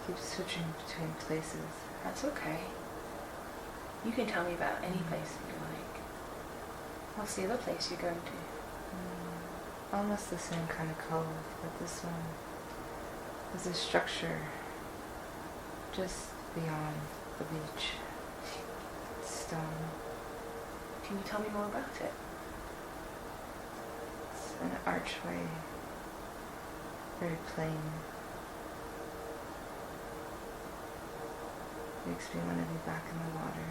keep switching between places. That's okay. You can tell me about any place you like. What's the other place you're going to? Almost the same kind of cove, but this one is a structure just beyond the beach. It's stone. Can you tell me more about it? It's an archway, very plain. Makes me want to be back in the water.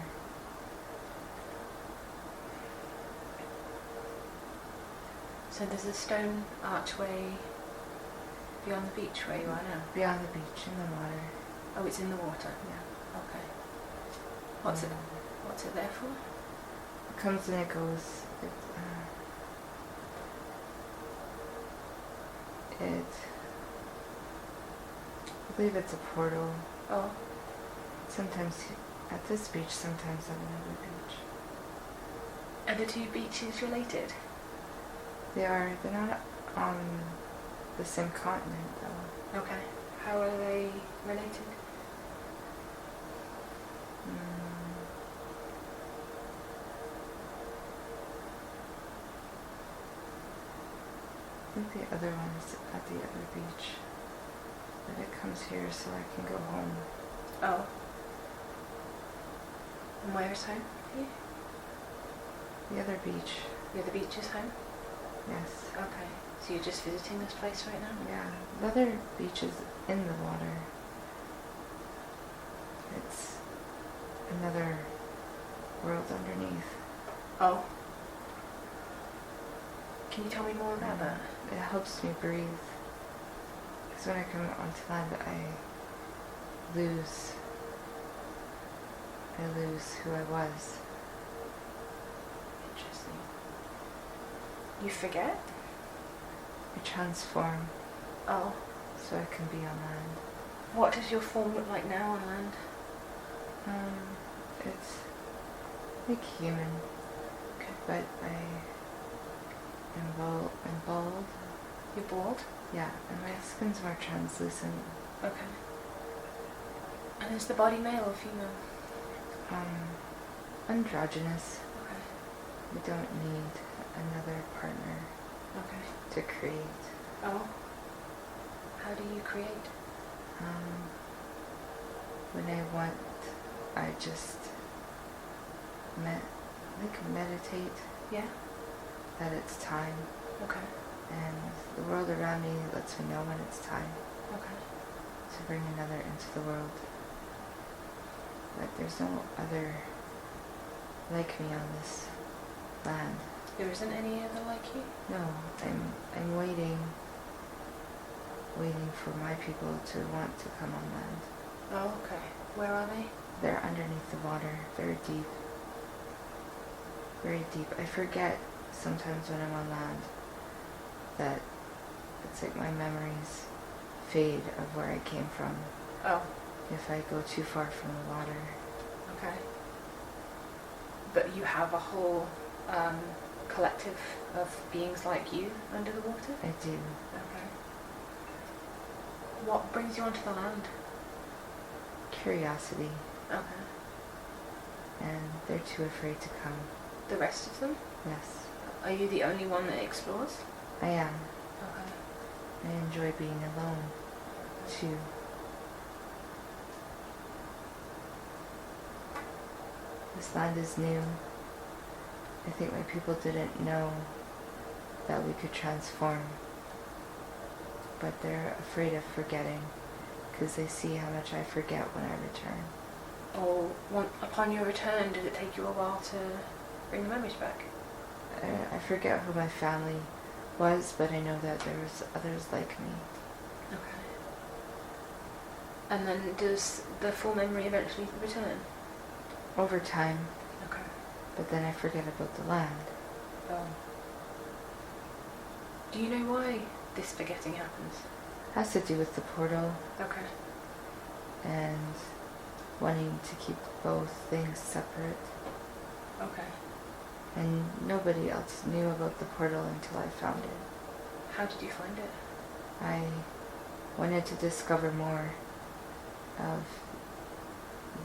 So there's a stone archway beyond the beach where you are now? Beyond the beach, in the water. Oh, it's in the water? Yeah. Okay. What's it there for? It comes and it goes. I believe it's a portal. Oh. Sometimes at this beach, sometimes at another beach. Are the two beaches related? They're not on the same continent though. Okay. How are they related? I think the other one is at the other beach. But it comes here so I can go home. Oh. And where is home for you? The other beach. The other beach is home? Yes. Okay. So you're just visiting this place right now? Yeah. The other beach is in the water. It's another world underneath. Oh. Can you tell me more about that? It helps me breathe. Because when I come onto land, I lose who I was. Interesting. You forget? I transform. Oh. So I can be on land. What does your form look like now on land? It's like human. Okay. But I'm bald. You're bald? Yeah, and my skin's more translucent. Okay. And is the body male or female? Androgenous. Okay. We don't need another partner to create. Oh. How do you create? When I want, I just meditate. Yeah. That it's time. Okay. And the world around me lets me know when it's time. Okay. To bring another into the world. But there's no other like me on this land. There isn't any other like you? No, I'm waiting for my people to want to come on land. Oh, okay. Where are they? They're underneath the water, very deep. Very deep. I forget sometimes when I'm on land that it's like my memories fade of where I came from. Oh. If I go too far from the water. Okay. But you have a whole collective of beings like you under the water? I do. Okay. What brings you onto the land? Curiosity. Okay. And they're too afraid to come. The rest of them? Yes. Are you the only one that explores? I am. Okay. I enjoy being alone, too. This land is new. I think my people didn't know that we could transform. But they're afraid of forgetting, because they see how much I forget when I return. Or upon your return, did it take you a while to bring the memories back? I forget who my family was, but I know that there was others like me. Okay. And then does the full memory eventually return? Over time. Okay. But then I forget about the land. Oh. Do you know why this forgetting happens? It has to do with the portal. Okay. And wanting to keep both things separate. Okay. And nobody else knew about the portal until I found it. How did you find it? I wanted to discover more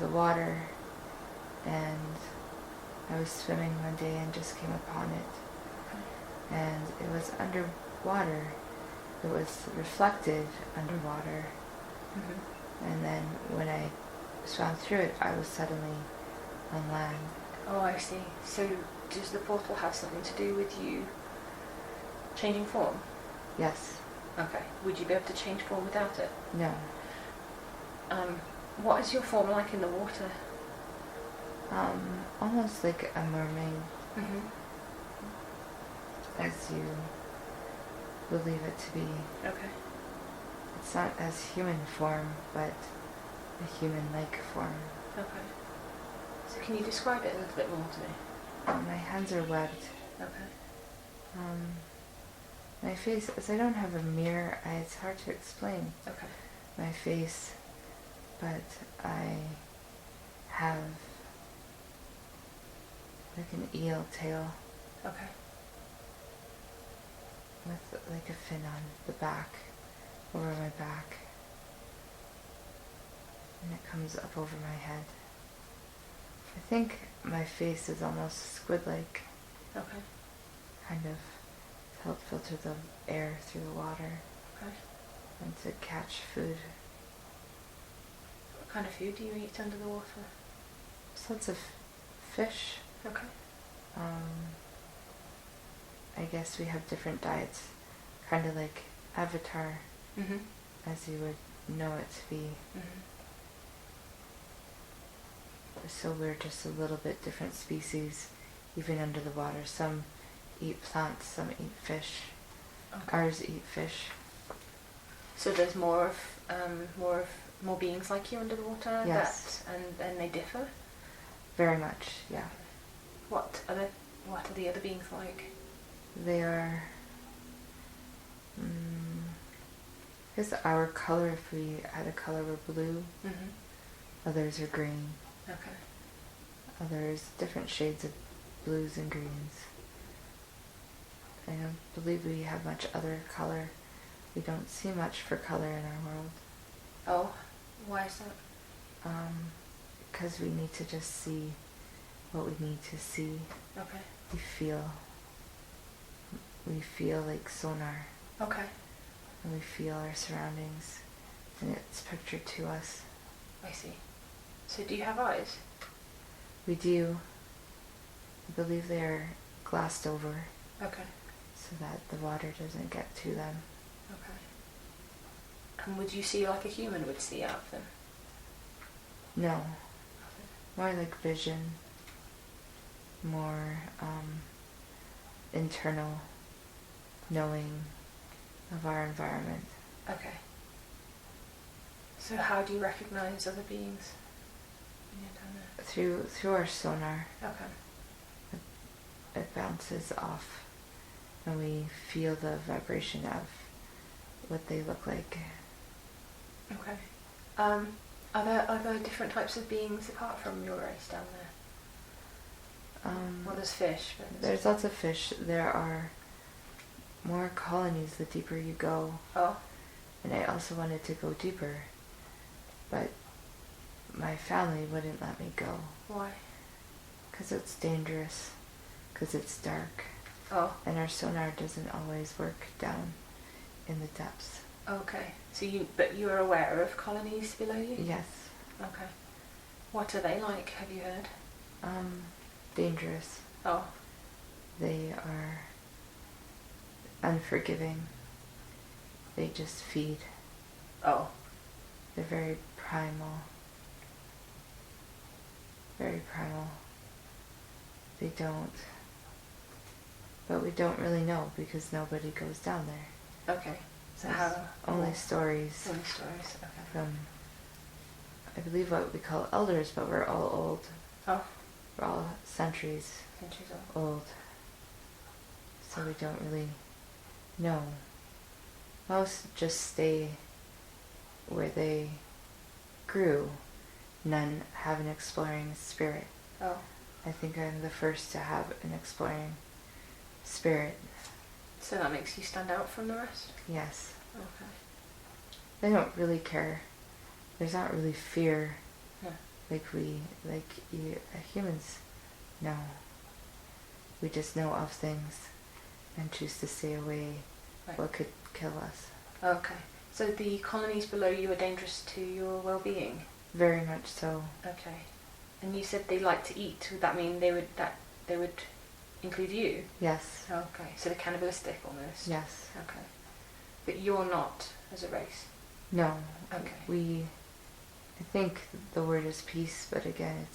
the water, and I was swimming one day and just came upon it. And it was underwater. It was reflected underwater. And then when I swam through it, I was suddenly on land. Oh, I see. So does the portal have something to do with you changing form? Yes. Okay. Would you be able to change form without it? No. What is your form like in the water? Almost like a mermaid, as you believe it to be. Okay. It's not as human form, but a human-like form. Okay. So can you describe it a little bit more to me? My hands are webbed. Okay. My face, as I don't have a mirror, it's hard to explain Okay. my face, but I have like an eel tail Okay. with like a fin on the back, over my back, and it comes up over my head. I think my face is almost squid-like, Okay. kind of to help filter the air through the water Okay. and to catch food. What kind of food do you eat under the water? Just lots of fish. Okay. I guess we have different diets, kind of like Avatar, as you would know it to be. So we're just a little bit different species, even under the water. Some eat plants, some eat fish. Okay. Ours eat fish. So there's more beings like you under the water. Yes. And they differ. Very much, yeah. What are the other beings like? They are. I guess our color, if we had a color, we're blue. Others are green. Okay. Others different shades of blues and greens. I don't believe we have much other color. We don't see much for color in our world. Oh, why is that? Because we need to just see what we need to see. Okay. We feel like sonar. Okay. And we feel our surroundings, and it's pictured to us. I see. So do you have eyes? We do. I believe they are glassed over. Okay. So that the water doesn't get to them. Okay. And would you see like a human would see out of them? No. More like vision. More internal knowing of our environment. Okay. So how do you recognize other beings when you're down there? Through our sonar. Okay. It bounces off, and we feel the vibration of what they look like. Okay. Are there different types of beings apart from your race down there? Well, there's fish. But There's lots of fish. There are more colonies the deeper you go. Oh. And I also wanted to go deeper, but my family wouldn't let me go. Why? Because it's dangerous. Because it's dark. Oh. And our sonar doesn't always work down in the depths. Okay. So you are aware of colonies below you? Yes. Okay. What are they like? Have you heard? Dangerous. Oh. They are unforgiving. They just feed. Oh. They're very primal. Very primal. They don't. But we don't really know because nobody goes down there. Okay. So There's how? only stories. Only stories. Okay. From, I believe, what we call elders, but we're all old. Oh. We're all centuries old. So we don't really know. Most just stay where they grew. None have an exploring spirit. Oh. I think I'm the first to have an exploring spirit. So that makes you stand out from the rest? Yes. Okay. They don't really care. There's not really fear No. humans know. We just know of things and choose to stay away. Right. What could kill us. Okay. So the colonies below you are dangerous to your well-being? Very much so. Okay. And you said they like to eat. Would that mean they would include you? Yes. Okay. So they're cannibalistic almost? Yes. Okay. But you're not as a race? No. Okay. I think the word is peace, but again,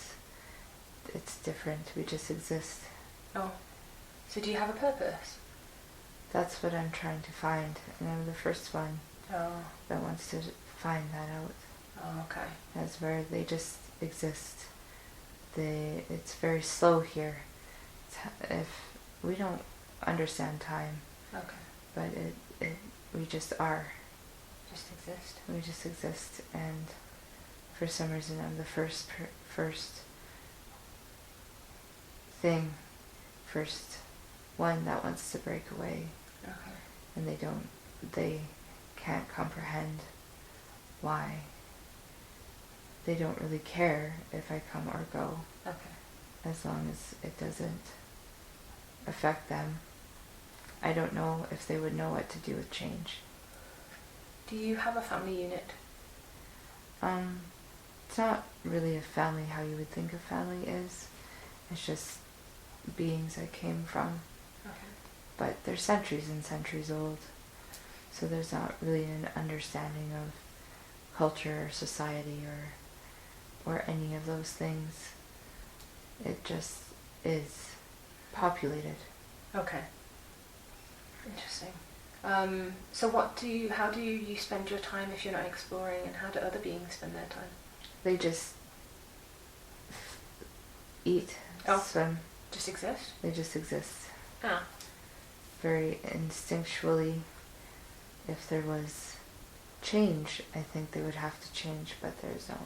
it's different. We just exist. Oh. So do you have a purpose? That's what I'm trying to find, and I'm the first one that wants to find that out. Oh, okay. That's where they just exist. It's very slow here. If we don't understand time, Okay. but we just are. Just exist. We just exist, and for some reason, I'm the first one that wants to break away. Okay. And they can't comprehend why. They don't really care if I come or go. Okay. As long as it doesn't affect them. I don't know if they would know what to do with change. Do you have a family unit? It's not really a family how you would think a family is. It's just beings I came from. Okay. But they're centuries and centuries old. So there's not really an understanding of culture or society or any of those things. It just is populated. Okay. Interesting. So how do you spend your time if you're not exploring, and how do other beings spend their time? They just eat, swim. Just exist? They just exist. Ah. Very instinctually. If there was change, I think they would have to change, but there's no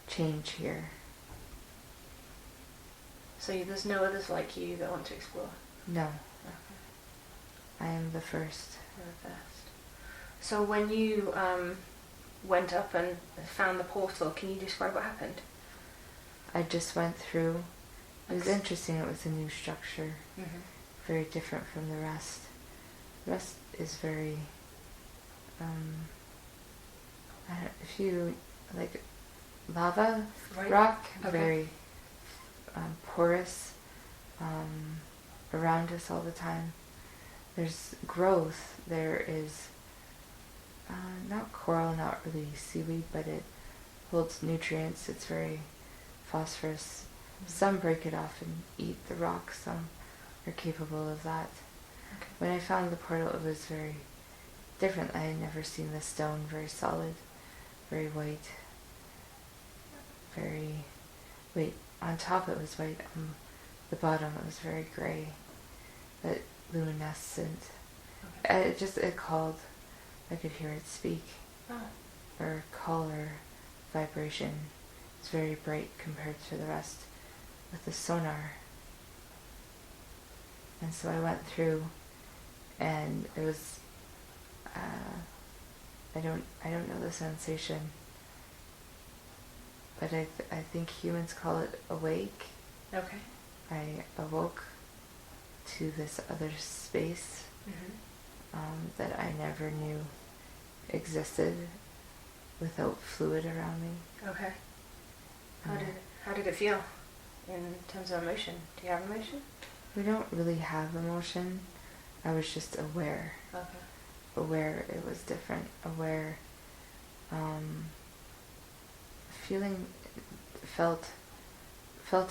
change here. So there's no others like you that want to explore? No. Okay. I am the first. You're the first. So when you went up and found the portal, can you describe what happened? I just went through. It was interesting. It was a new structure. Mm-hmm. Very different from the rest. The rest is very, if you, like, lava rock, Okay. very porous, around us all the time. There's growth. There is, not coral, not really seaweed, but it holds nutrients. It's very phosphorus. Some break it off and eat the rock. Some are capable of that. Okay. When I found the portal, it was very different. I had never seen the stone, very solid, very white, on top it was white, on the bottom it was very grey, but luminescent. Okay. It called, I could hear it speak, or call, or vibration. It's very bright compared to the rest with the sonar. And so I went through, and it was, I don't know the sensation, but I think humans call it awake. Okay. I awoke to this other space that I never knew existed without fluid around me. Okay. How did it feel in terms of emotion? Do you have emotion? We don't really have emotion. I was just aware. Okay. Aware it was different. Aware. Feeling, felt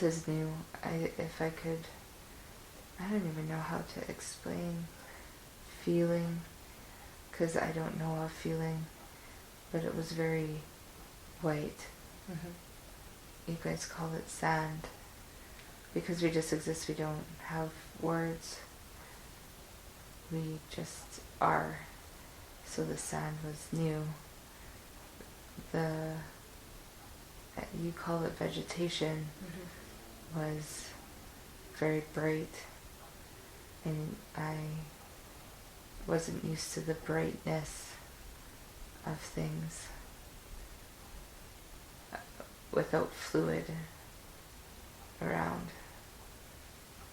is new. If I could, I don't even know how to explain feeling, because I don't know of feeling, but it was very white. You guys call it sand, because we just exist. We don't have words. We just are. So the sand was new. You call it vegetation, was very bright, and I wasn't used to the brightness of things. without fluid around.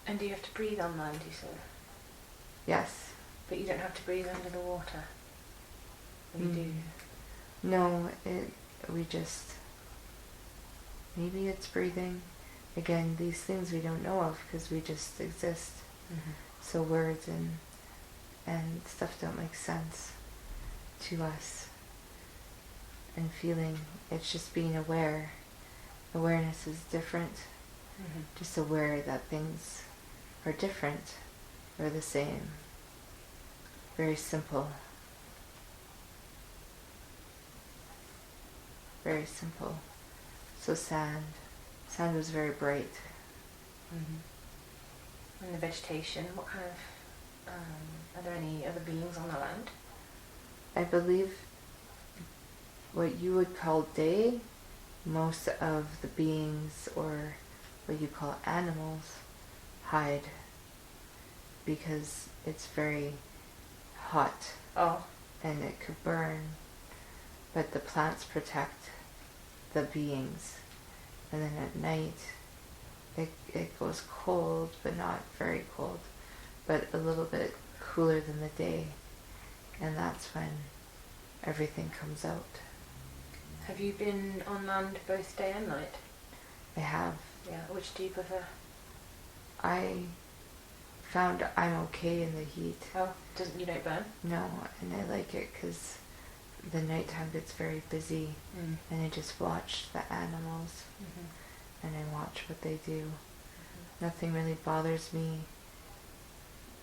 And do you have to breathe on land, you said? Yes. But you don't have to breathe under the water? Or you do? No, we just... Maybe it's breathing. Again, these things we don't know of because we just exist. Mm-hmm. So words and stuff don't make sense to us. And feeling, it's just being aware. Awareness is different. Mm-hmm. Just aware that things are different or the same. Very simple. Very simple. So sand was very bright. Mm-hmm. And the vegetation, what kind of, are there any other beings on the land? I believe what you would call day, most of the beings or what you call animals hide because it's very hot. Oh. And it could burn. But the plants protect the beings. And then at night it goes cold, but not very cold, but a little bit cooler than the day. And that's when everything comes out. Have you been on land both day and night? I have. Yeah, which do you prefer? I found I'm okay in the heat. Oh, you don't burn? No, and I like it because the nighttime gets very busy, and I just watch the animals, and I watch what they do. Nothing really bothers me.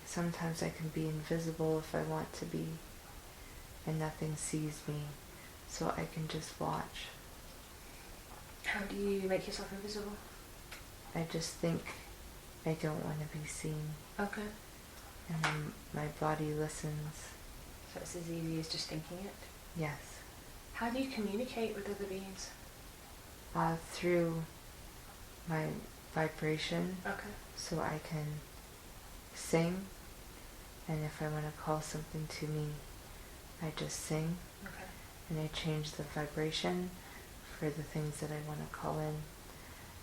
Sometimes I can be invisible if I want to be, and nothing sees me, so I can just watch. How do you make yourself invisible? I just think I don't want to be seen. Okay. And then my body listens. So it's as easy as just thinking it? Yes. How do you communicate with other beings? Through my vibration. Okay. So I can sing, and if I want to call something to me, I just sing. Okay. And I change the vibration for the things that I want to call in.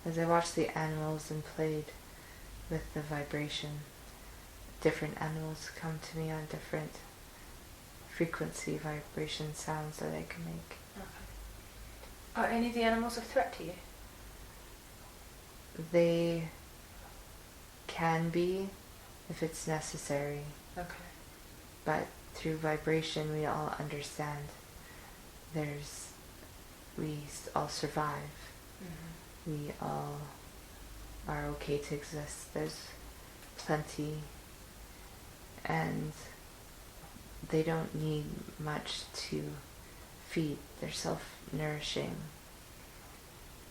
As I watched the animals and played with the vibration, different animals come to me on different frequency vibration sounds that I can make. Okay. Are any of the animals a threat to you? They can be if it's necessary. Okay. But through vibration we all understand we all survive. We all are okay to exist. There's plenty, and they don't need much to feed. They're self-nourishing.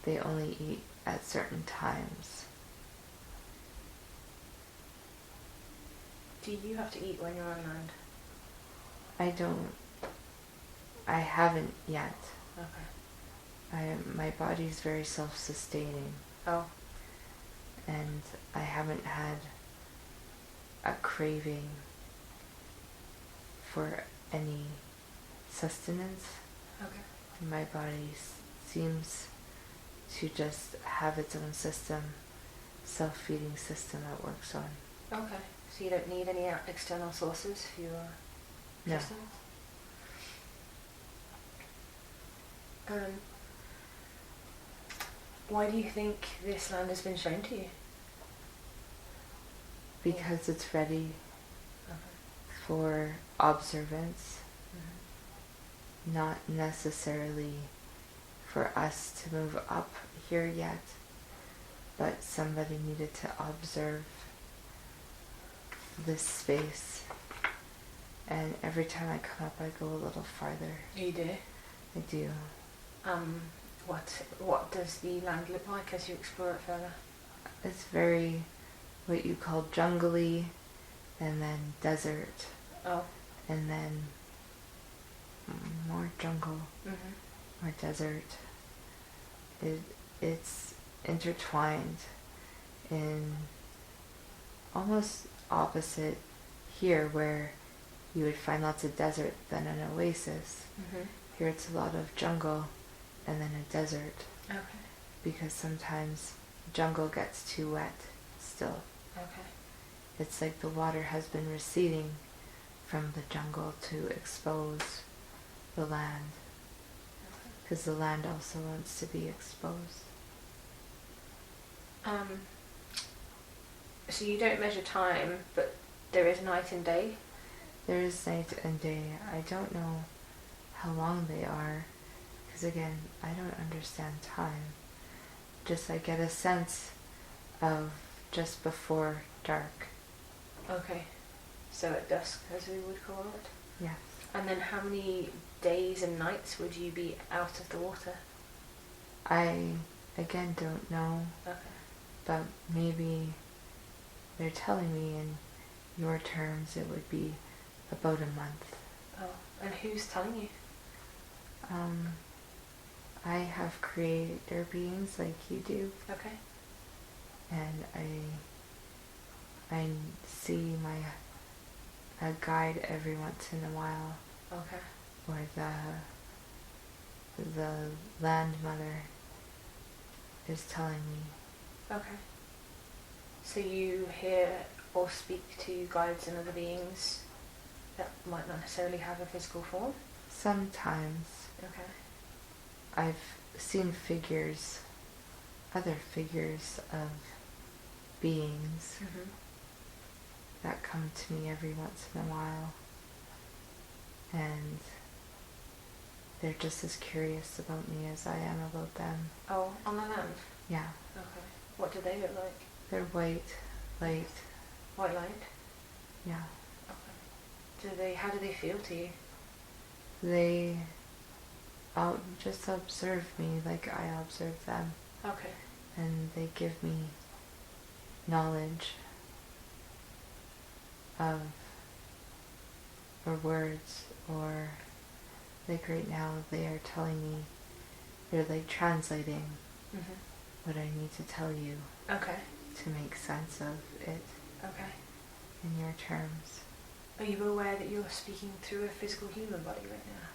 They only eat at certain times. Do you have to eat when you're on land? I haven't yet. Okay. My body's very self-sustaining. Oh. And I haven't had a craving for any sustenance. Okay. My body seems to just have its own system, self-feeding system it works on. Okay. So you don't need any external sources for your systems? No. Why do you think this land has been shown to you? Because it's ready for observance, not necessarily for us to move up here yet, but somebody needed to observe this space. And every time I come up, I go a little farther. You do? I do. What does the land look like as you explore it further? It's very what you call jungly, and then desert. Oh. And then more jungle, more desert. It's intertwined in almost opposite here, where you would find lots of desert than an oasis. Here it's a lot of jungle and then a desert. Okay. because sometimes the jungle gets too wet still. Okay. It's like the water has been receding from the jungle to expose the land, because the land also wants to be exposed. So you don't measure time, but there is night and day? There is night and day. I don't know how long they are, because again, I don't understand time. Just I get a sense of just before dark. Okay. So at dusk, as we would call it? Yes. And then how many days and nights would you be out of the water? I, again, don't know, Okay. but maybe they're telling me in your terms it would be about a month. Oh, and who's telling you? I have creator beings like you do, Okay. and I see a guide every once in a while, Okay. or the land mother is telling me. Okay. So you hear or speak to guides and other beings that might not necessarily have a physical form? Sometimes Okay. I've seen figures, other figures of beings Mm-hmm. that come to me every once in a while, and they're just as curious about me as I am about them. Oh, on the land? Yeah, Okay. What do they look like? they're white, light, White light? yeah. Okay. How do they feel to you? They just observe me like I observe them, Okay. and they give me knowledge of, or words, or like right now they are telling me, they're like translating Mm-hmm. what I need to tell you Okay. to make sense of it Okay. in your terms. Are you aware that you're speaking through a physical human body right now?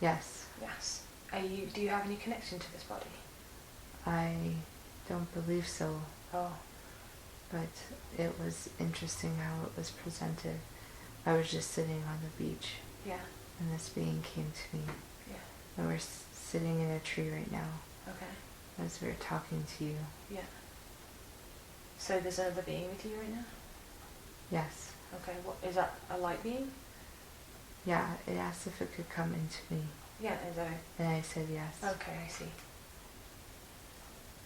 Yes, Yes. Do you have any connection to this body? I don't believe so, Oh. but it was interesting how it was presented. I was just sitting on the beach, Yeah. and this being came to me. Yeah. And we're sitting in a tree right now Okay. as we're talking to you. Yeah. So there's another being with you right now? Yes. Okay. What is that? A light being? Yeah, it asked if it could come into me, Yeah. Is that? and I said yes. Okay, I see.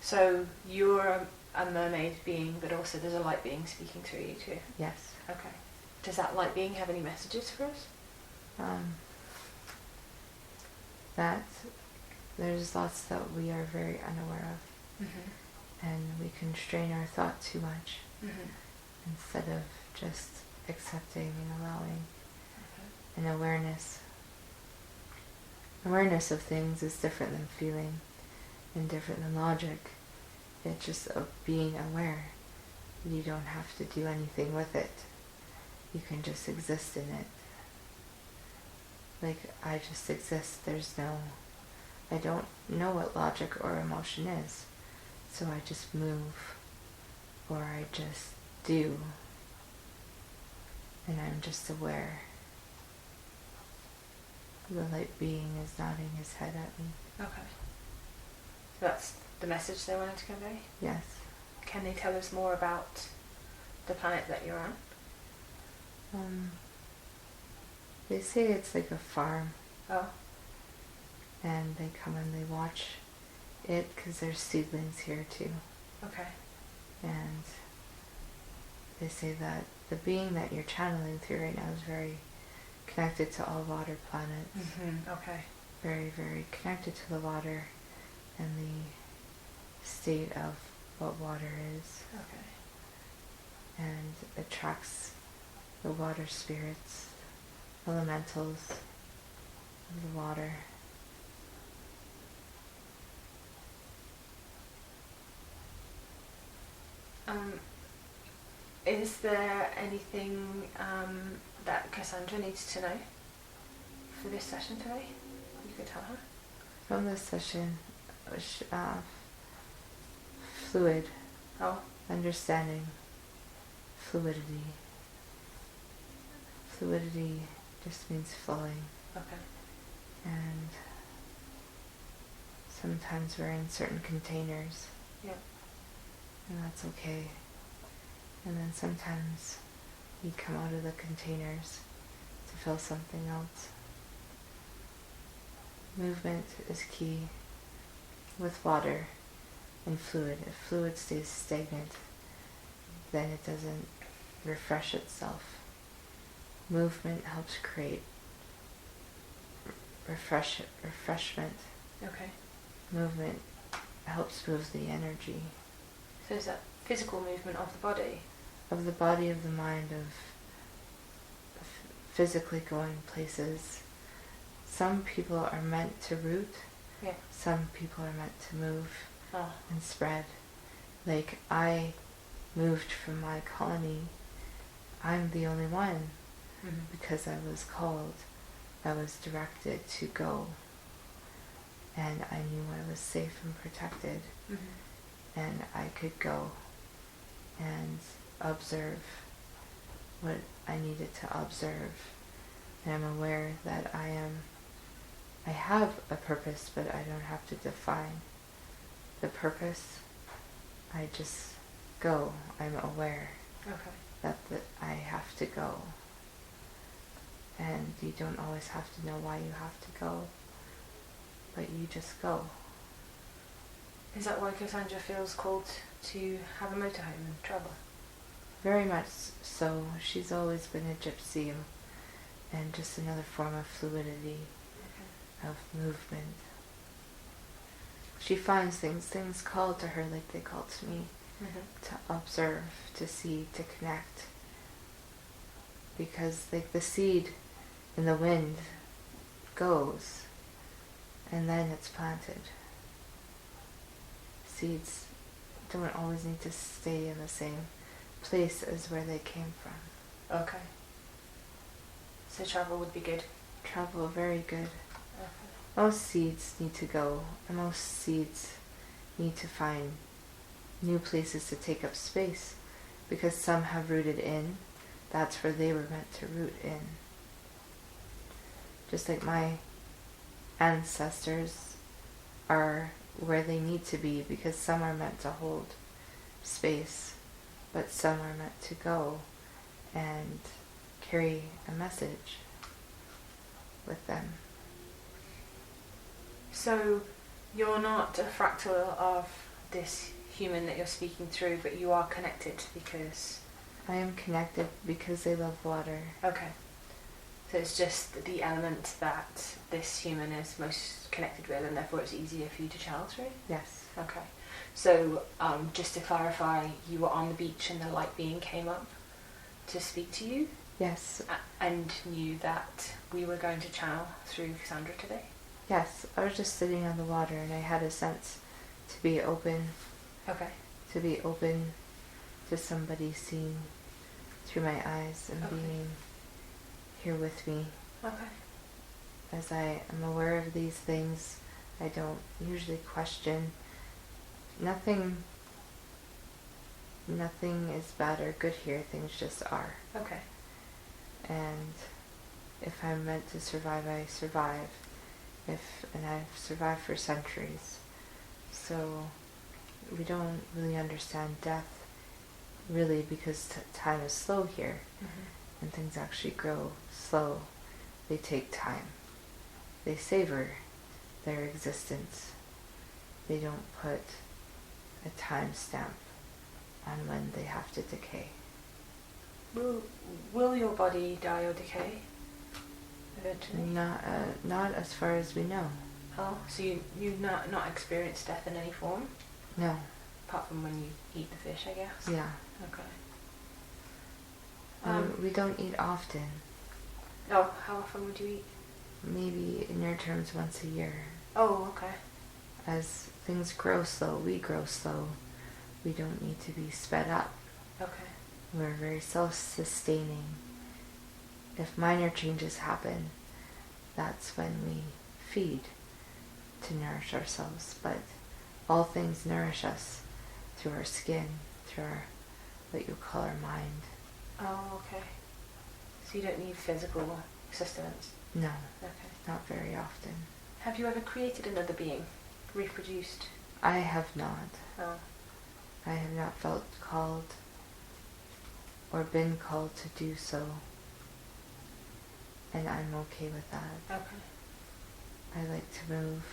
So you're a mermaid being, but also there's a light being speaking through you too. Yes. Okay. Does that light being have any messages for us? That there's lots that we are very unaware of, Mm-hmm. and we constrain our thought too much Mm-hmm. instead of just accepting and allowing. Okay. And awareness of things is different than feeling and different than logic. It's just being aware. You don't have to do anything with it. You can just exist in it. Like, I just exist. I don't know what logic or emotion is. So I just move, or I just do. And I'm just aware. The light being is nodding his head at me. Okay. So that's the message they wanted to convey? Yes. Can they tell us more about the planet that you're on? They say it's like a farm, Oh. and they come and they watch it because there's seedlings here too. Okay. And they say that the being that you're channeling through right now is very connected to all water planets. Mm-hmm. Okay. Very, very connected to the water and the state of what water is. Okay. And attracts the water spirits, elementals of the water. Is there anything that Cassandra needs to know for this session today? You could tell her. From this session, Fluid. Oh. Understanding. Fluidity. Fluidity just means flowing. Okay. And sometimes we're in certain containers. Yeah. And that's okay. And then sometimes we come out of the containers to fill something else. Movement is key with water and fluid. If fluid stays stagnant, then it doesn't refresh itself. Movement helps create refreshment. Okay. Movement helps move the energy. So is that physical movement of the body? Of the body, of the mind, of physically going places. Some people are meant to root. Yeah. Some people are meant to move and spread. Like I moved from my colony. I'm the only one because I was called. I was directed to go. And I knew I was safe and protected. And I could go and observe what I needed to observe. And I'm aware that I have a purpose, but I don't have to define the purpose. I just go. I'm aware that I have to go. And you don't always have to know why you have to go, but you just go. Is that why Cassandra feels called to have a motorhome and travel? Very much so. She's always been a gypsy and just another form of fluidity, of movement. She finds things call to her like they call to me, to observe, to see, to connect. Because like the seed in the wind goes and then it's planted. Seeds don't always need to stay in the same place as where they came from. Okay. So travel would be good? Travel, very good. Okay. Most seeds need to go, and most seeds need to find new places to take up space, because some have rooted in. That's where they were meant to root in. Just like my ancestors are where they need to be, because some are meant to hold space, but some are meant to go and carry a message with them. So you're not a fractal of this human that you're speaking through, but you are connected because... I am connected because they love water. Okay. So it's just the element that this human is most connected with, and therefore it's easier for you to channel through? Yes. Okay. So just to clarify, you were on the beach and the light being came up to speak to you? Yes. And knew that we were going to channel through Cassandra today? Yes. I was just sitting on the water and I had a sense to be open. Okay. To be open to somebody seeing through my eyes and being here with me. Okay. As I am aware of these things, I don't usually question. Nothing is bad or good here, things just are. Okay. And if I'm meant to survive, I survive. And I've survived for centuries. So we don't really understand death, really, because time is slow here. And things actually grow slow. They take time. They savor their existence. They don't put a time stamp on when they have to decay. Will your body die or decay eventually? Not as far as we know. Oh, so you've not experienced death in any form? No. Apart from when you eat the fish, I guess? Yeah. Okay. We don't eat often. Oh, how often would you eat? Maybe in your terms once a year. Oh, okay. As things grow slow, we grow slow. We don't need to be sped up. Okay. We're very self-sustaining. If minor changes happen, that's when we feed to nourish ourselves. But all things nourish us through our skin, through our, what you call our mind. Oh, okay. So you don't need physical sustenance? No, Okay. not very often. Have you ever created another being? Reproduced? I have not. Oh. I have not felt called or been called to do so. And I'm okay with that. Okay. I like to move.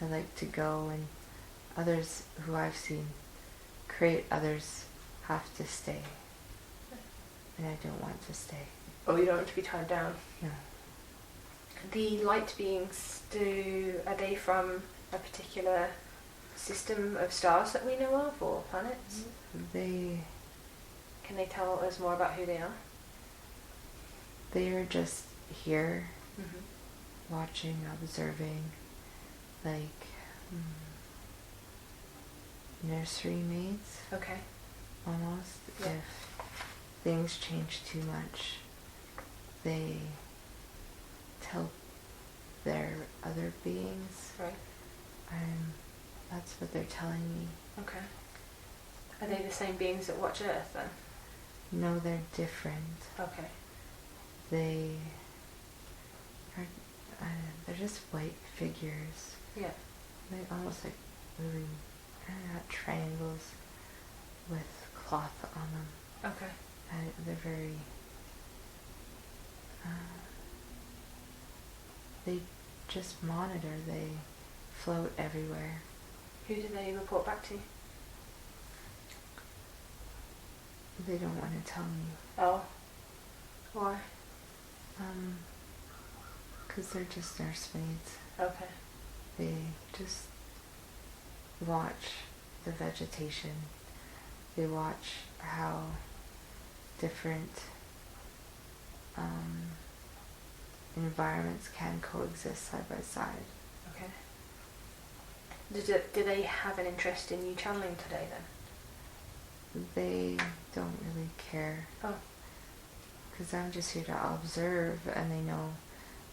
I like to go, and others who I've seen create others have to stay. And I don't want to stay. Oh, you don't want to be tied down? No. The light beings, are they from a particular system of stars that we know of, or planets? Can they tell us more about who they are? They are just here, Mm-hmm. watching, observing, like nursery maids, Okay. almost. Yeah. If things change too much, they tell their other beings, Right. and that's what they're telling me. Okay. Are they the same beings that watch Earth then? No, they're different. Okay. They are, they're just white figures, Yeah. like almost like moving, not triangles with cloth on them. Okay. They're very, they just monitor, they float everywhere. Who do they report back to? They don't want to tell me. Oh. Why? 'Cause they're just nursemaids. Okay. They just watch the vegetation. They watch how different environments can coexist side by side. Okay. Do they have an interest in you channeling today then? They don't really care. Oh. Because I'm just here to observe, and they know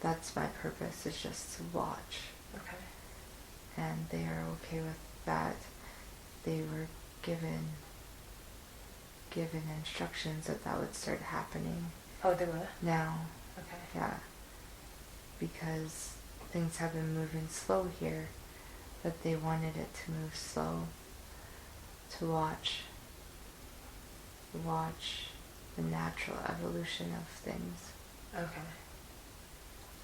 that's my purpose, is just to watch. Okay. And they are okay with that. They were given instructions that would start happening Oh, they were? now. Okay. Yeah. Because things have been moving slow here, but they wanted it to move slow, to watch the natural evolution of things. Okay.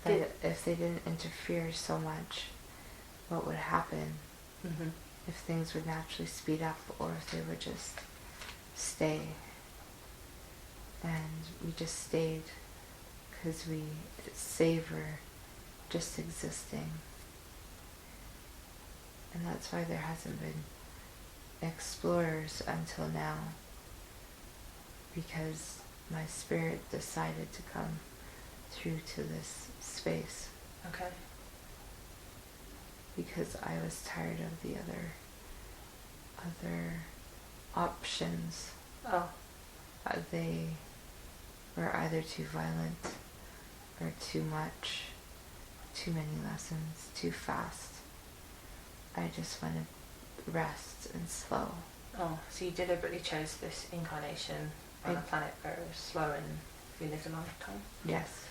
That if they didn't interfere so much, what would happen? Mm-hmm. If things would naturally speed up, or if they would just stay. And we just stayed because we savor just existing. And that's why there hasn't been explorers until now, because my spirit decided to come through to this space. Okay. Because I was tired of the other options. Oh. They were either too violent or too much, too many lessons, too fast. I just wanted rest and slow. Oh, so you deliberately chose this incarnation on a planet where it was slow and you lived a lifetime? Yes.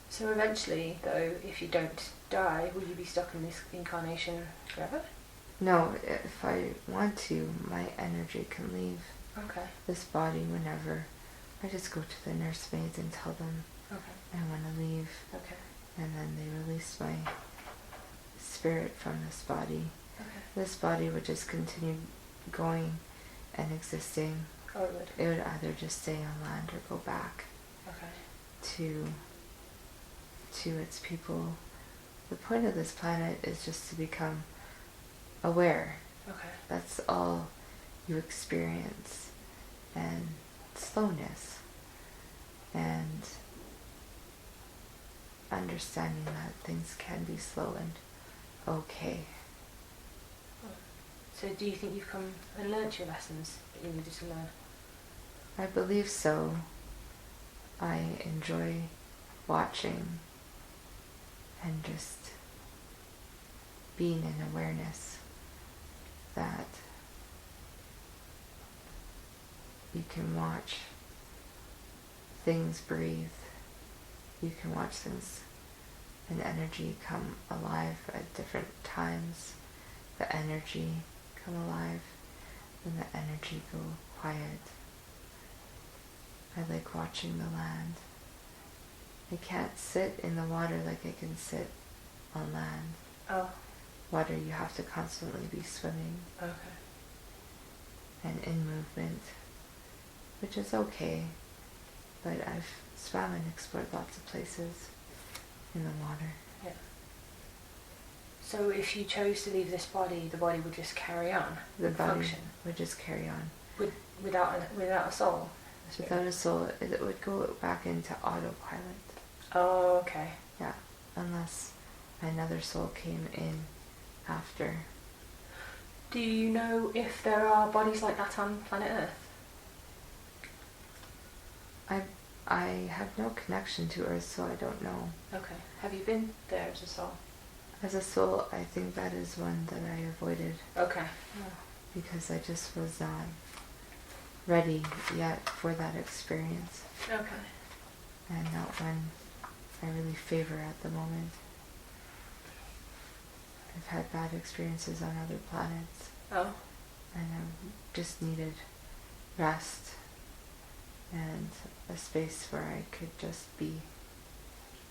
So eventually, though, if you don't die, will you be stuck in this incarnation forever? No, if I want to, my energy can leave Okay. this body whenever. I just go to the nursemaids and tell them Okay. I want to leave. Okay. And then they release my spirit from this body. Okay. This body would just continue going and existing. Oh, it would? It would either just stay on land or go back Okay. to its people. The point of this planet is just to become aware. Okay. That's all you experience. And slowness. And understanding that things can be slow and okay. So do you think you've come and learnt your lessons that you needed to learn? I believe so. I enjoy watching and just being in awareness that you can watch things breathe. You can watch things and energy come alive at different times. The energy come alive and the energy go quiet. I like watching the land. I can't sit in the water like I can sit on land. Oh. Water, you have to constantly be swimming. Okay. And in movement, which is okay, but I've swam and explored lots of places in the water. Yeah. So if you chose to leave this body, the body would just carry on? The body function? would just carry on. Without a soul? Without a soul, it would go back into autopilot. Oh, okay. Yeah, unless another soul came in after. Do you know if there are bodies like that on planet Earth? I have no connection to Earth, so I don't know. Okay. Have you been there as a soul? As a soul, I think that is one that I avoided. Okay. Because I just was not ready yet for that experience. Okay. And not one I really favor at the moment. I've had bad experiences on other planets. Oh. And I just needed rest and a space where I could just be.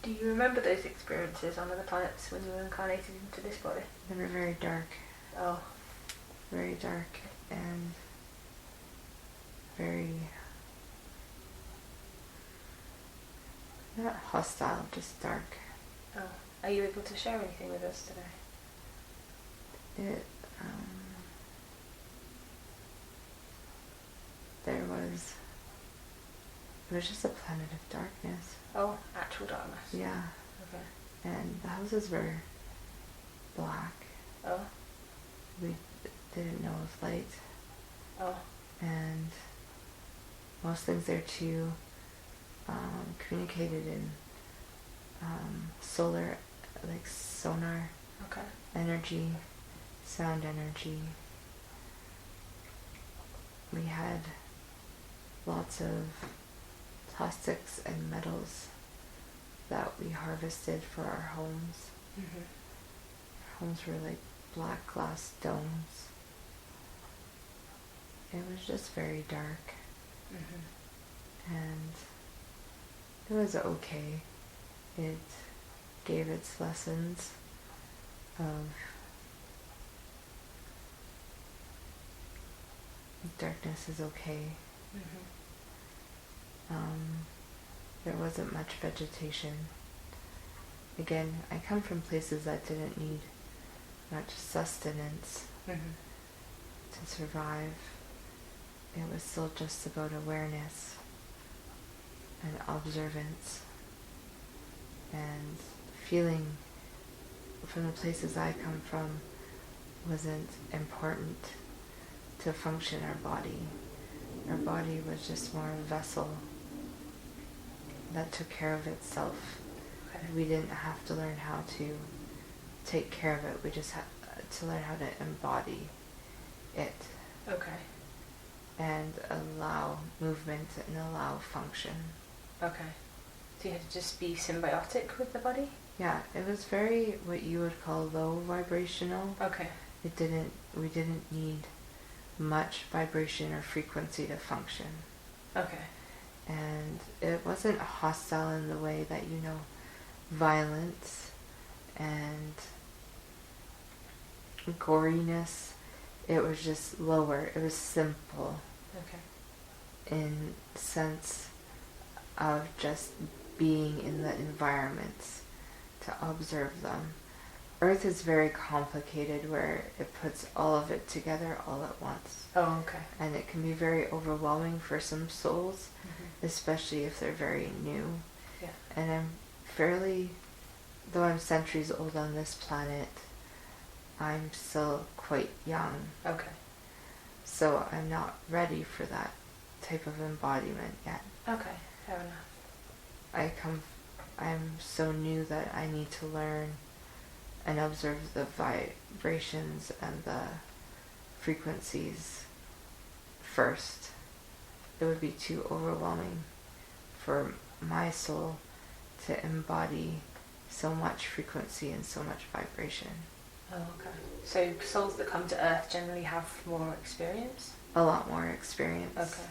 Do you remember those experiences on other planets when you were incarnated into this body? They were very dark. Oh. Very dark and very, not hostile, just dark. Oh. Are you able to share anything with us today? It was just a planet of darkness. Oh, actual darkness. Yeah. Okay. And the houses were black. Oh. We didn't know of light. Oh. And most things there too communicated in solar, like sonar. Okay. Energy, sound energy. We had lots of plastics and metals that we harvested for our homes. Mm-hmm. Our homes were like black glass domes. It was just very dark. Mm-hmm. And it was okay. It gave its lessons of darkness is okay. Mm-hmm. There wasn't much vegetation. Again, I come from places that didn't need much sustenance Mm-hmm. to survive. It was still just about awareness and observance and feeling. From the places I come from wasn't important to function our body. Our body was just more a vessel that took care of itself. Okay. We didn't have to learn how to take care of it. We just had to learn how to embody it. Okay. And allow movement and allow function. Okay. So you had to just be symbiotic with the body? Yeah, it was very what you would call low vibrational. Okay. We didn't need much vibration or frequency to function. Okay. And it wasn't hostile in the way that, violence and goriness. It was just lower. It was simple. Okay. In sense of just being in the environments to observe them. Earth is very complicated where it puts all of it together all at once. Oh, okay. And it can be very overwhelming for some souls, Mm-hmm. especially if they're very new. Yeah. And though I'm centuries old on this planet, I'm still quite young. Okay. So I'm not ready for that type of embodiment yet. Okay, fair enough. I'm so new that I need to learn and observe the vibrations and the frequencies first it would be too overwhelming for my soul to embody so much frequency and so much vibration. Oh, okay. So souls that come to Earth generally have more experience? A lot more experience. Okay.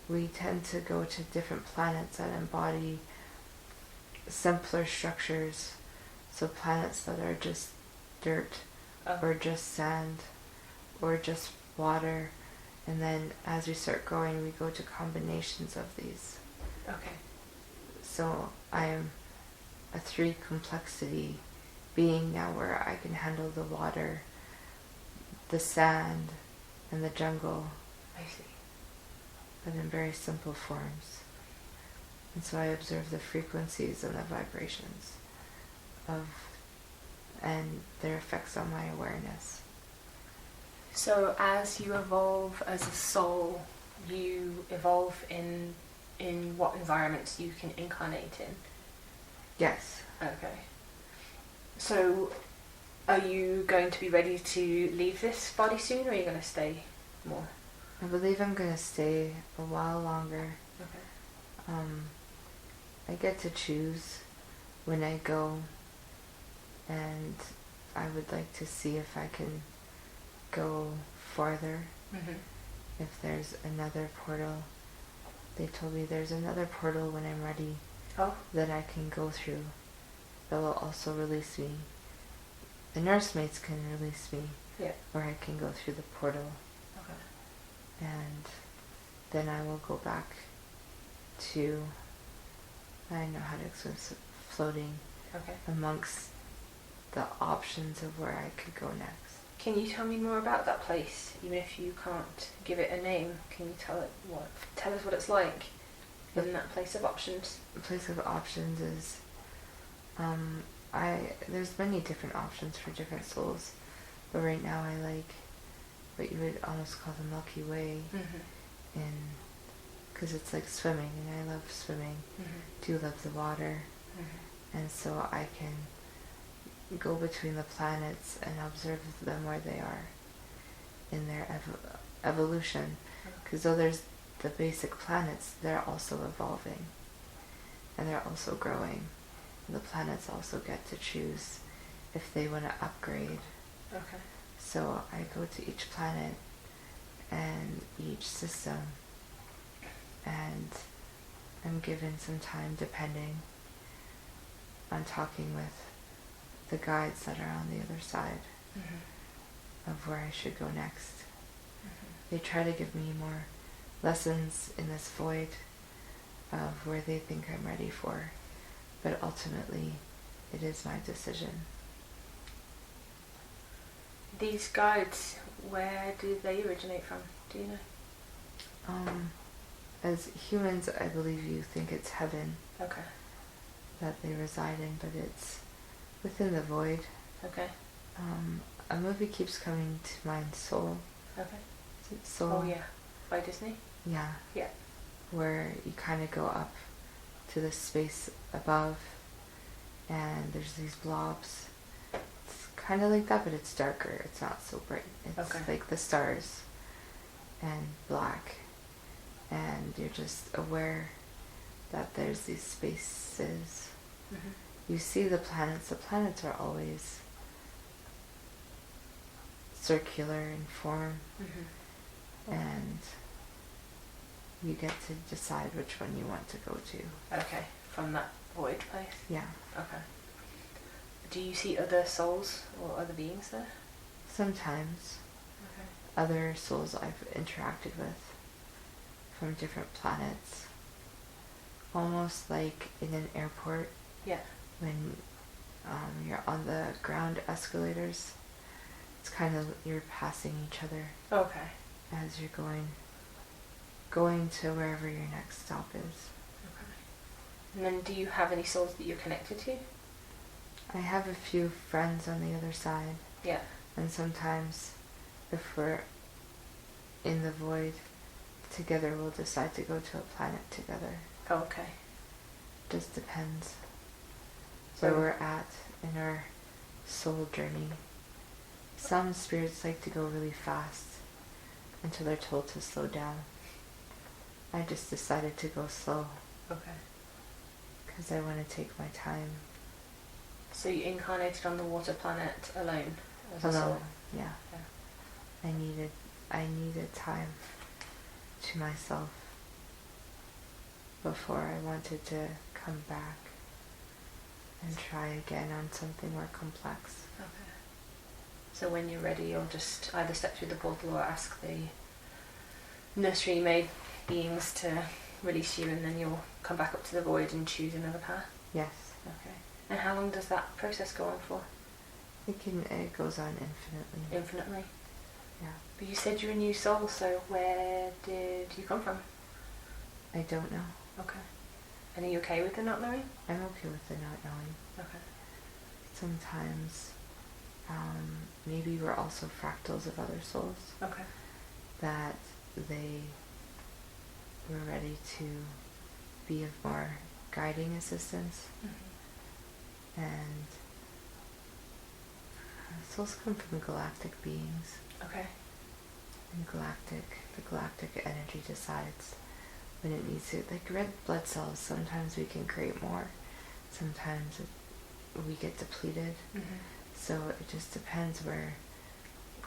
We tend to go to different planets that embody simpler structures. So planets that are just dirt, or just sand, or just water. And then as we start growing, we go to combinations of these. Okay. So I am a 3 complexity being now, where I can handle the water, the sand, and the jungle. I see. But in very simple forms. And so I observe the frequencies and the vibrations and their effects on my awareness. So as you evolve as a soul, you evolve in what environments you can incarnate in? Yes. Okay. So are you going to be ready to leave this body soon, or are you going to stay more? I believe I'm going to stay a while longer. Okay. I get to choose when I go, and I would like to see if I can go farther. Mm-hmm. If there's another portal. They told me there's another portal when I'm ready that I can go through that will also release me. The nursemaids can release me, or I can go through the portal. Okay. And then I will go back to, I don't know how to explain, floating amongst the options of where I could go next. Can you tell me more about that place, even if you can't give it a name? Can you tell us what it's like in that place of options? The place of options is, there's many different options for different souls, but right now I like what you would almost call the Milky Way, because it's like swimming, and I love swimming. Do love the water, and so I can go between the planets and observe them where they are in their evolution. Because though there's the basic planets, they're also evolving, and they're also growing. And the planets also get to choose if they want to upgrade. Okay. So I go to each planet and each system, and I'm given some time depending on talking with the guides that are on the other side of where I should go next. They try to give me more lessons in this void of where they think I'm ready for, but ultimately it is my decision. These guides, where do they originate from? Do you know? As humans, I believe you think it's heaven that they reside in, but it's within the void. Okay. A movie keeps coming to mind, Soul. Okay. Is it Soul? Oh yeah, by Disney? Yeah. Yeah. Where you kind of go up to the space above, and there's these blobs. It's kind of like that, but it's darker. It's not so bright. It's like the stars and black, and you're just aware that there's these spaces. You see the planets. The planets are always circular in form, and you get to decide which one you want to go to. Okay, from that void place? Yeah. Okay. Do you see other souls or other beings there? Sometimes. Okay. Other souls I've interacted with from different planets. Almost like in an airport. Yeah. When you're on the ground escalators, it's kind of, you're passing each other. Okay. As you're going to wherever your next stop is. Okay. And then do you have any souls that you're connected to? I have a few friends on the other side. Yeah. And sometimes if we're in the void together, we'll decide to go to a planet together. Okay. Just depends where we're at in our soul journey. Some spirits like to go really fast until they're told to slow down. I just decided to go slow. Okay. Because I want to take my time. So you incarnated on the water planet alone? As a Alone, soul? yeah. Yeah. I needed time to myself before I wanted to come back and try again on something more complex. Okay. So when you're ready, you'll just either step through the portal or ask the nursery maid beings to release you, and then you'll come back up to the void and choose another path? Yes. Okay. And how long does that process go on for? It goes on infinitely. Infinitely? Yeah. But you said you're a new soul, so where did you come from? I don't know. Okay. And are you okay with the not knowing? I'm okay with the not knowing. Okay. Sometimes, maybe we're also fractals of other souls. Okay. That they were ready to be of more guiding assistance. Mm-hmm. And souls come from galactic beings. Okay. And the galactic energy decides when it needs to. Like red blood cells, sometimes we can create more, sometimes we get depleted. Mm-hmm. So it just depends where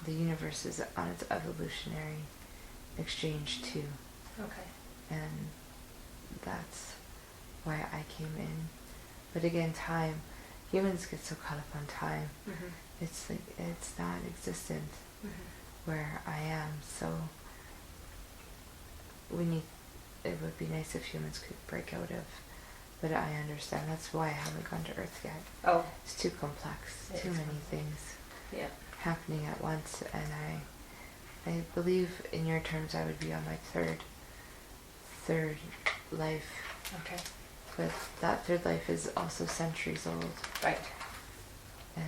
the universe is on its evolutionary exchange too. Okay. And that's why I came in. But again, time, humans get so caught up on time. Mm-hmm. It's like, it's not existent Mm-hmm. where I am. So it would be nice if humans could break out of, but I understand. That's why I haven't gone to Earth yet. Oh. It's too complex, It too is many complex. things Yeah. happening at once, and I believe in your terms I would be on my third life. Okay. But that third life is also centuries old. Right. And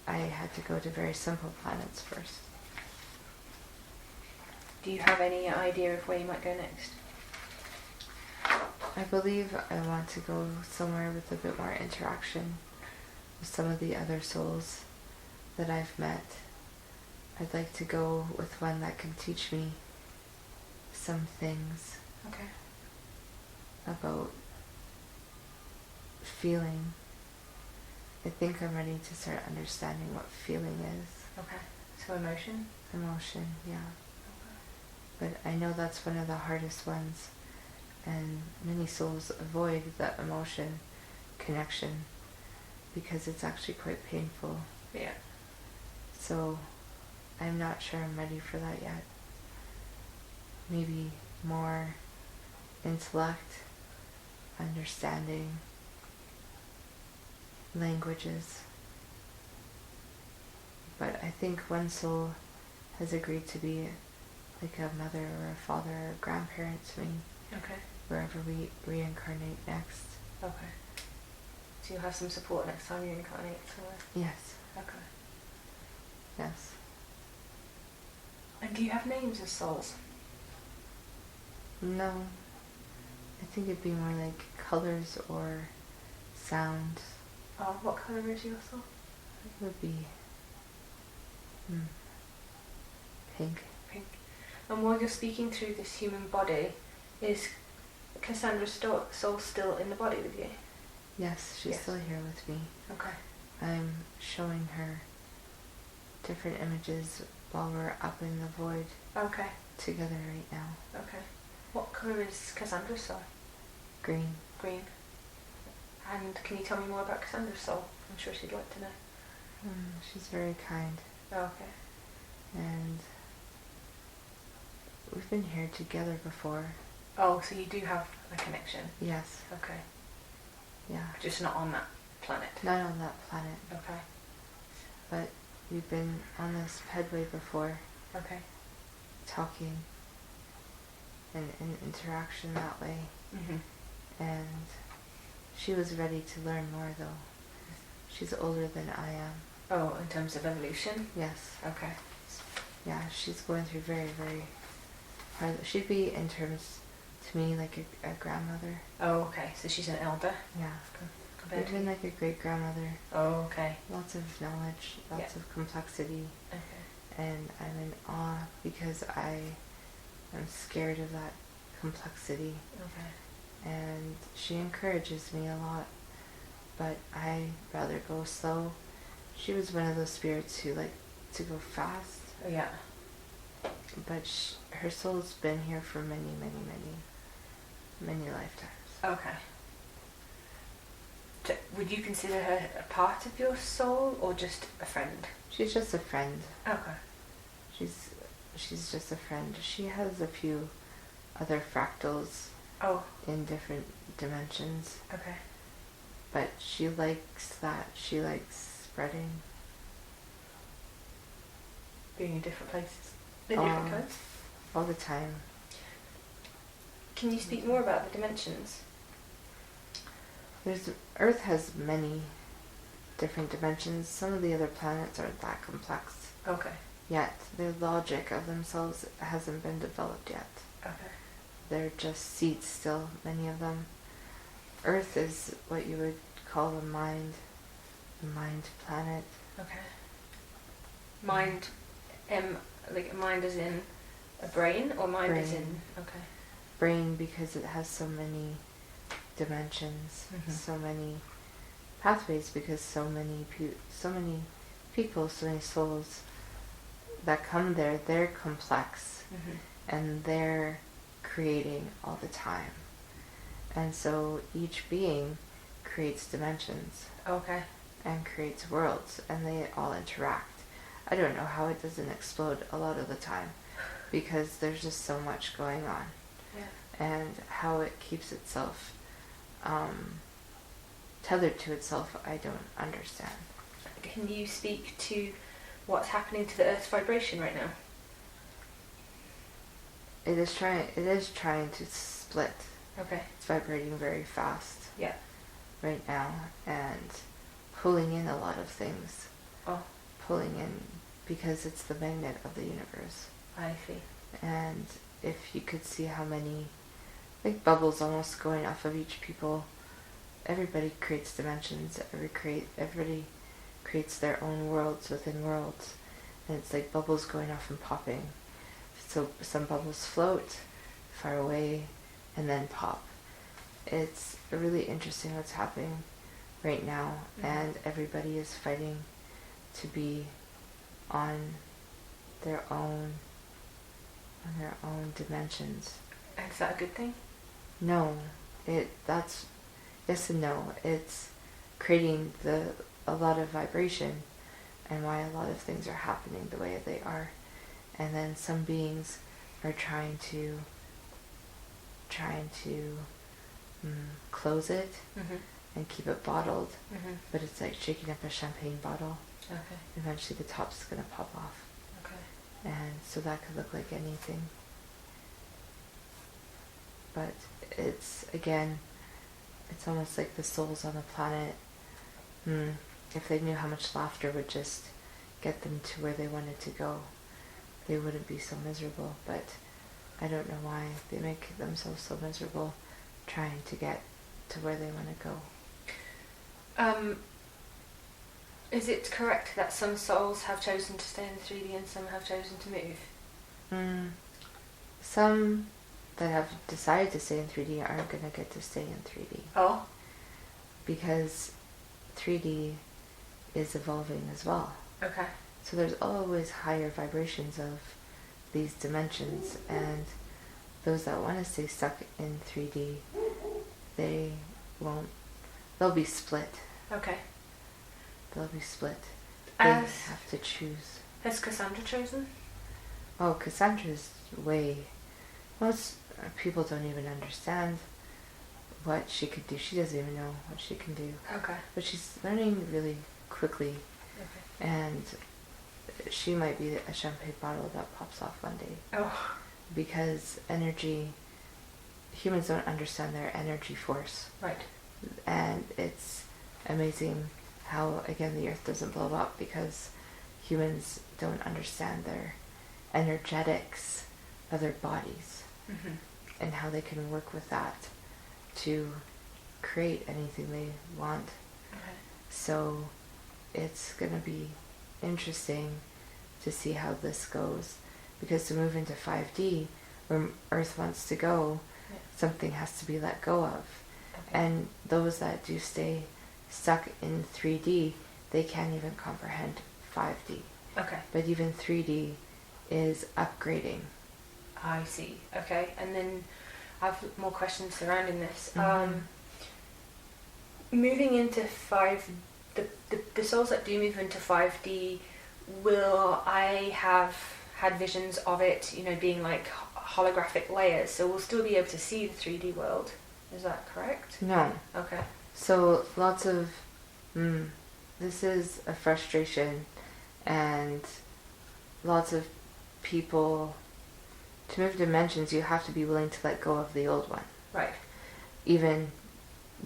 I had to go to very simple planets first. Do you have any idea of where you might go next? I believe I want to go somewhere with a bit more interaction with some of the other souls that I've met. I'd like to go with one that can teach me some things Okay. about feeling. I think I'm ready to start understanding what feeling is. Okay. So emotion? Emotion, yeah. But I know that's one of the hardest ones, and many souls avoid that emotion connection because it's actually quite painful. Yeah. So I'm not sure I'm ready for that yet. Maybe more intellect, understanding, languages. But I think one soul has agreed to be like a mother or a father or a grandparent to me Okay. wherever we reincarnate next. Okay. So you'll have some support next time you incarnate somewhere? Yes, Okay. yes. And do you have names as souls? No, I think it'd be more like colors or sounds. Oh, what colour is your soul? It would be pink. Pink. And while you're speaking through this human body, is Cassandra's soul still in the body with you? Yes, she's Yes. still here with me. Okay. I'm showing her different images while we're up in the void Okay. together right now. Okay. What colour is Cassandra's soul? Green. Green. And can you tell me more about Cassandra's soul? I'm sure she'd like to know. She's very kind, Oh, okay. and we've been here together before. Oh, so you do have a connection? Yes, Okay. yeah. Just not on that planet? Not on that planet, Okay. but we've been on this headway before, Okay. talking and in interaction that way. Mm-hmm. And she was ready to learn more though. She's older than I am. Oh, in terms of evolution? Yes. Okay. Yeah, she's going through very, very hard. She'd be in terms to me like a grandmother. Oh, okay. So she's an elder? Yeah. Compared to Even you? like a great grandmother. Oh, okay. Lots of knowledge, lots of complexity. Okay. And I'm in awe because I am scared of that complexity. Okay. And she encourages me a lot, but I rather go slow. She was one of those spirits who like to go fast. Yeah. But her soul's been here for many, many, many lifetimes. Okay. So would you consider her a part of your soul or just a friend? She's just a friend. Okay. She's just a friend. She has a few other fractals in different dimensions. Okay. But she likes that. She likes spreading. Being in different places. In different times? All the time. Can you speak more about the dimensions? Earth has many different dimensions. Some of the other planets aren't that complex. Okay. Yet their logic of themselves hasn't been developed yet. Okay. They're just seeds still, many of them. Earth is what you would call a mind planet. Okay. Mind, like mind as in a brain, or mind as in... Okay. Brain, because it has so many dimensions, so many pathways, because so many people, so many souls that come there, they're complex, and they're creating all the time. And so each being creates dimensions. Okay. And creates worlds, and they all interact. I don't know how it doesn't explode a lot of the time, because there's just so much going on. Yeah. And how it keeps itself tethered to itself, I don't understand. Can you speak to what's happening to the Earth's vibration right now? It is trying to split. Okay. It's vibrating very fast. Yeah. Right now, and pulling in a lot of things. Oh. Pulling in, because it's the magnet of the universe. I see. And if you could see how many, like bubbles almost going off of each people, everybody creates dimensions, everybody creates their own worlds within worlds, and it's like bubbles going off and popping. So some bubbles float far away and then pop. It's really interesting what's happening right now, and everybody is fighting to be on their own dimensions. And is that a good thing? No, that's yes and no. It's creating a lot of vibration, and why a lot of things are happening the way they are. And then some beings are trying to close it and keep it bottled, but it's like shaking up a champagne bottle. Okay. Eventually the top's going to pop off. Okay. And so that could look like anything. But it's almost like the souls on the planet, if they knew how much laughter would just get them to where they wanted to go, they wouldn't be so miserable. But I don't know why they make themselves so miserable trying to get to where they want to go. Is it correct that some souls have chosen to stay in 3D and some have chosen to move? Some that have decided to stay in 3D aren't going to get to stay in 3D. Oh. Because 3D is evolving as well. Okay. So there's always higher vibrations of these dimensions, and those that want to stay stuck in 3D, they'll be split. Okay. They'll be split. They have to choose. Has Cassandra chosen? Oh, Cassandra's most people don't even understand what she could do. She doesn't even know what she can do. Okay. But she's learning really quickly. Okay. And she might be a champagne bottle that pops off one day. Oh. Because humans don't understand their energy force. Right. And it's amazing how, again, the earth doesn't blow up, because humans don't understand their energetics of their bodies and how they can work with that to create anything they want. Okay. So it's going to be interesting to see how this goes, because to move into 5D, where Earth wants to go, Something has to be let go of. Okay. And those that do stay stuck in 3D, they can't even comprehend 5D. Okay. But even 3D is upgrading. I see. Okay. And then I have more questions surrounding this. Mhm. Moving into the souls that do move into 5D, will I have had visions of it, being like holographic layers, so we'll still be able to see the 3D world? Is that correct? No. Okay. So lots of, this is a frustration, and lots of people, to move dimensions, you have to be willing to let go of the old one. Right. Even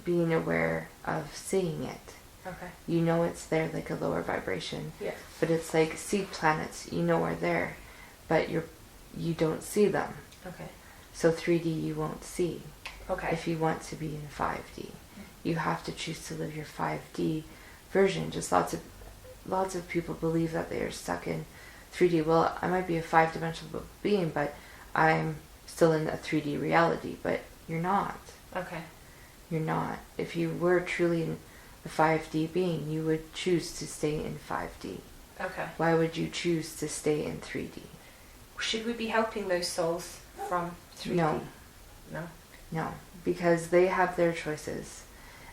being aware of seeing it. Okay. You know it's there, like a lower vibration. Yeah. But it's like seed planets, you know are there, but you don't see them. Okay. So 3D you won't see. Okay. If you want to be in 5D, you have to choose to live your 5D version. Just lots of people believe that they are stuck in 3D. Well, I might be a 5-dimensional being, but I'm still in a 3D reality. But you're not. Okay. You're not. If you were truly in a 5D being, you would choose to stay in 5D. Okay. Why would you choose to stay in 3D? Should we be helping those souls from 3D? No. No? No, because they have their choices,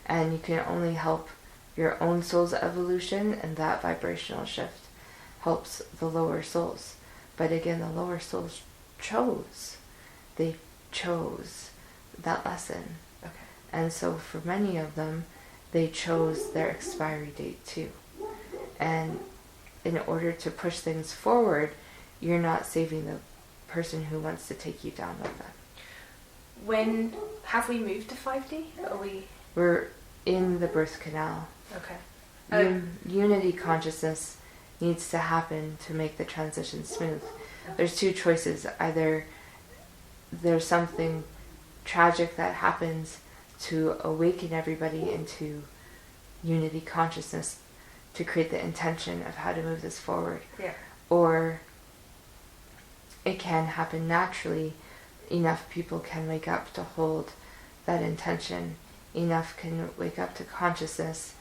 and you can only help your own soul's evolution, and that vibrational shift helps the lower souls. But again, the lower souls chose. They chose that lesson. Okay. And so for many of them, they chose their expiry date too. And in order to push things forward, you're not saving the person who wants to take you down with them. When have we moved to 5D? We're in the birth canal. Okay. Unity consciousness needs to happen to make the transition smooth. There's two choices. Either there's something tragic that happens to awaken everybody into unity consciousness to create the intention of how to move this forward. Yeah. Or it can happen naturally. Enough people can wake up to hold that intention. Enough can wake up to consciousness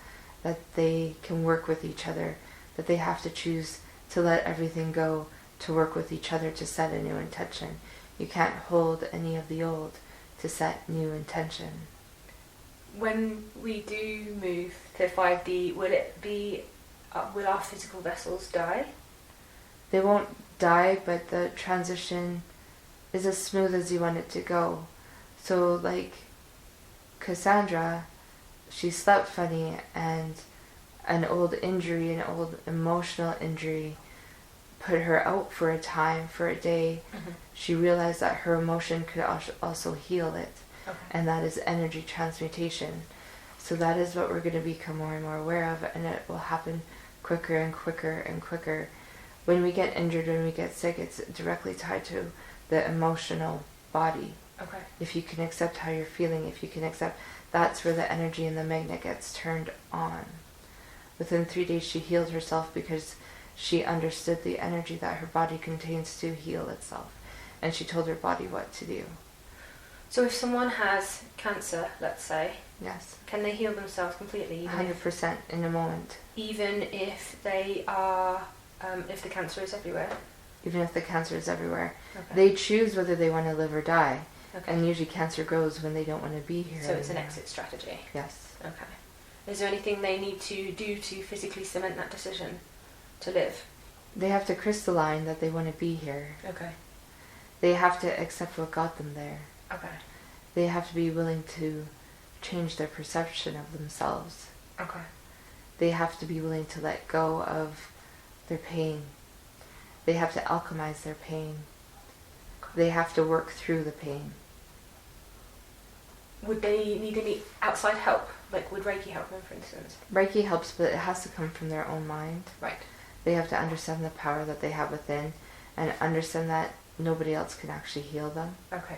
that they can work with each other, that they have to choose to let everything go to work with each other to set a new intention. You can't hold any of the old to set new intention. When we do move to 5D, will our physical vessels die? They won't die, but the transition is as smooth as you want it to go. So like Cassandra, she slept funny, and an old injury, an old emotional injury put her out for a time, for a day. Mm-hmm. She realized that her emotion could also heal it. Okay. And that is energy transmutation. So that is what we're going to become more and more aware of, and it will happen quicker and quicker and quicker. When we get injured, when we get sick, it's directly tied to the emotional body. Okay. If you can accept how you're feeling, if you can accept, that's where the energy and the magnet gets turned on. Within 3 days, she healed herself because she understood the energy that her body contains to heal itself. And she told her body what to do. So if someone has cancer, let's say, Yes. can they heal themselves completely? 100% in a moment. Even if they are, if the cancer is everywhere? Even if the cancer is everywhere. Okay. They choose whether they want to live or die. Okay. And usually cancer grows when they don't want to be here. So it's an anymore. exit strategy? Yes. Okay. Is there anything they need to do to physically cement that decision to live? They have to crystalline that they want to be here. Okay. They have to accept what got them there. Okay. They have to be willing to change their perception of themselves. Okay. They have to be willing to let go of their pain. They have to alchemize their pain. They have to work through the pain. Would they need any outside help? Like, would Reiki help them, for instance? Reiki helps, but it has to come from their own mind. Right. They have to understand the power that they have within and understand that nobody else can actually heal them. Okay.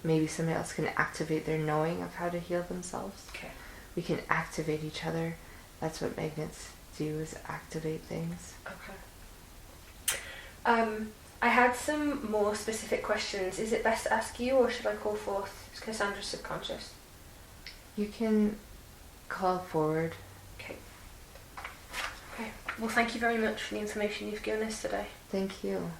Maybe somebody else can activate their knowing of how to heal themselves. Okay. We can activate each other. That's what magnets do, is activate things. Okay. I had some more specific questions. Is it best to ask you, or should I call forth Cassandra's subconscious? You can call forward. Okay. Okay. Well, thank you very much for the information you've given us today. Thank you.